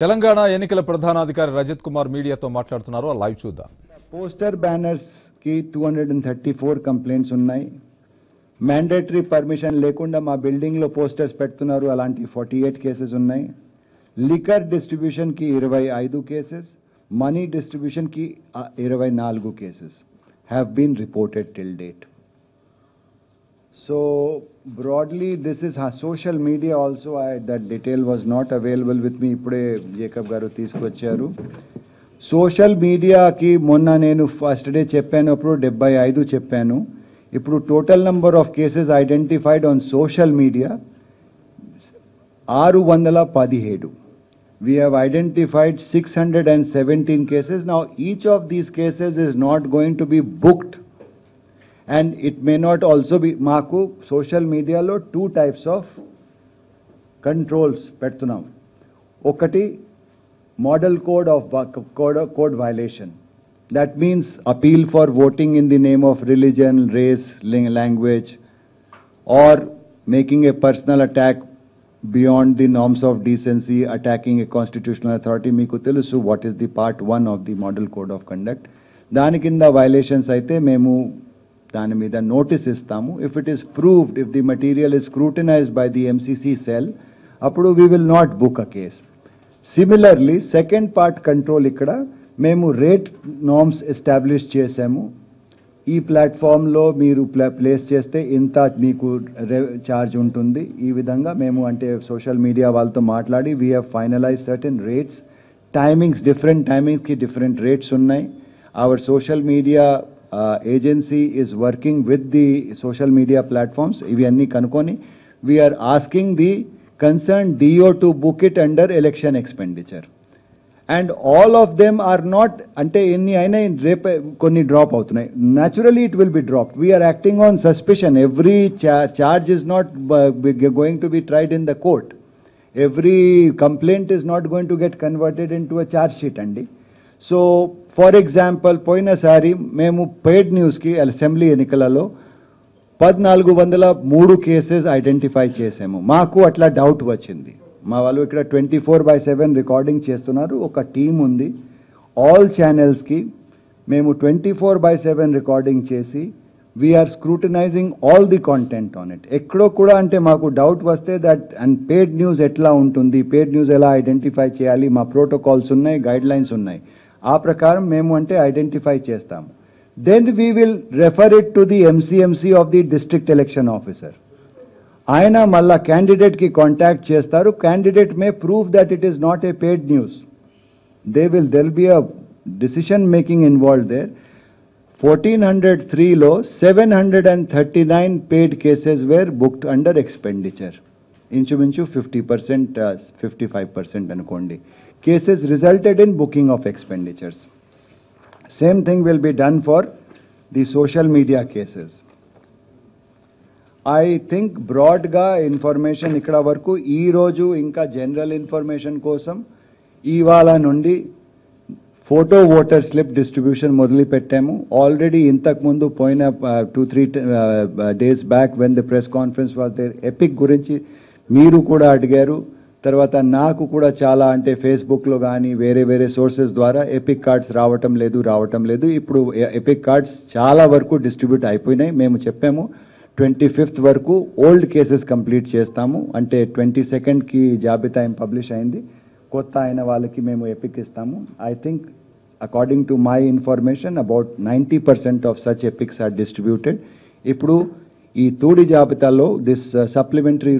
తెలంగాణ ఎన్నికల ప్రధానాధికారి రజత్ కుమార్ మీడియాతో మాట్లాడుతున్నారు. లైవ్ చూద్దాం. పోస్టర్ బ్యానర్స్ కి 234 కంప్లైంట్స్ ఉన్నాయి. మ్యాండేటరీ పర్మిషన్ లేకుండా మా బిల్డింగ్ లో పోస్టర్స్ పెడుతున్నారు, అలాంటి 48 కేసెస్ ఉన్నాయి. లిక్కర్ డిస్ట్రిబ్యూషన్ కి 25 కేసెస్, మనీ డిస్ట్రిబ్యూషన్ కి 24 cases have been reported till date. So broadly this is how social media also, that detail was not available with me. Ipude Jacob garu తీసుకొచ్చారు. Social మీడియాకి మొన్న నేను first day చెప్పాను, అప్పుడు 75 చెప్పాను. ఇప్పుడు total number of cases identified on social media 617. We have identified 617 cases. Now each of these cases is not going to be booked, and it may not also be. Maaku social media lo 2 types of controls pettunam. Okati model code of code violation. That means appeal for voting in the name of religion, race, language, or making a personal attack beyond the norms of decency, attacking a constitutional authority. Meeku telusu what is the part 1 of the model code of conduct. Dani kinda violations aithe memu dani meeda notice istamu. If it is proved, if the material is scrutinized by the MCC cell, appudu we will not book a case. Similarly, second part control ikkada memu rate norms establish chesamu. ఈ ప్లాట్ఫామ్లో మీరు place చేస్తే ఇంత మీకు charge ఉంటుంది. ఈ విధంగా మేము అంటే సోషల్ మీడియా వాళ్ళతో మాట్లాడి we have finalize certain rates, timings, different టైమింగ్స్కి డిఫరెంట్ రేట్స్ ఉన్నాయి. Our social media agency is working with the social media platforms. ఇవి అన్నీ కనుక్కొని we are asking the concern DO to book it under election expenditure. And all of them are not, ante inni aina repe konni drop avutunayi. Naturally it will be dropped. We are acting on suspicion. Every charge is not going to be tried in the court. Every complaint is not going to get converted into a charge sheet andi. So for example, poina sari memu paid news ki assembly ennikalalo 1403 cases identify చేసాము. మాకు అట్లా doubt వచ్చింది. మా వాళ్ళు ఇక్కడ 24/7 recording చేస్తున్నారు. ఒక team ఉంది. ఆల్ ఛానల్స్కి మేము 24/7 రికార్డింగ్ చేసి we're scrutinising all the content on it. ఎక్కడో కూడా అంటే మాకు డౌట్ వస్తే దట్ అండ్ పేడ్ న్యూస్ ఎట్లా ఉంటుంది, పేడ్ న్యూస్ ఎలా ఐడెంటిఫై చేయాలి, మా ప్రోటోకాల్స్ ఉన్నాయి, గైడ్ లైన్స్ ఉన్నాయి. ఆ ప్రకారం మేము అంటే ఐడెంటిఫై చేస్తాము. Then we will refer it to the MCMC of the district election officer. ఆయన మళ్ళా క్యాండిడేట్కి కాంటాక్ట్ చేస్తారు. Candidate may prove that it is not a paid news. There will be a decision making involved there. 1403లో 739 paid cases were booked under expenditure. ఇంచుమించు 50%, 55% అనుకోండి. Cases resulted in booking of expenditures. Same thing will be done for the social media cases. I think బ్రాడ్గా information ఇక్కడ వరకు. ఈరోజు ఇంకా general information కోసం ఇవాళ నుండి ఫోటో ఓటర్ స్లిప్ డిస్ట్రిబ్యూషన్ మొదలుపెట్టాము. ఆల్రెడీ ఇంతకుముందు పోయిన 2-3 days back when the press conference was there, EPIC గురించి మీరు కూడా అడిగారు. తర్వాత నాకు కూడా చాలా అంటే ఫేస్బుక్లో కానీ వేరే వేరే సోర్సెస్ ద్వారా ఎపిక్ కార్డ్స్ రావటం లేదు. ఇప్పుడు ఎపిక్ కార్డ్స్ చాలా వరకు డిస్ట్రిబ్యూట్ అయిపోయినాయి. మేము చెప్పాము 25th వరకు ఓల్డ్ కేసెస్ కంప్లీట్ చేస్తాము. అంటే 22ndకి జాబితా పబ్లిష్ అయింది. కొత్త అయిన వాళ్ళకి మేము ఎపిక్ ఇస్తాము. I think according to my information about 90% of such EPICs are distributed. ఇప్పుడు ఈ తూడి జాబితాలో దిస్ సప్లిమెంటరీ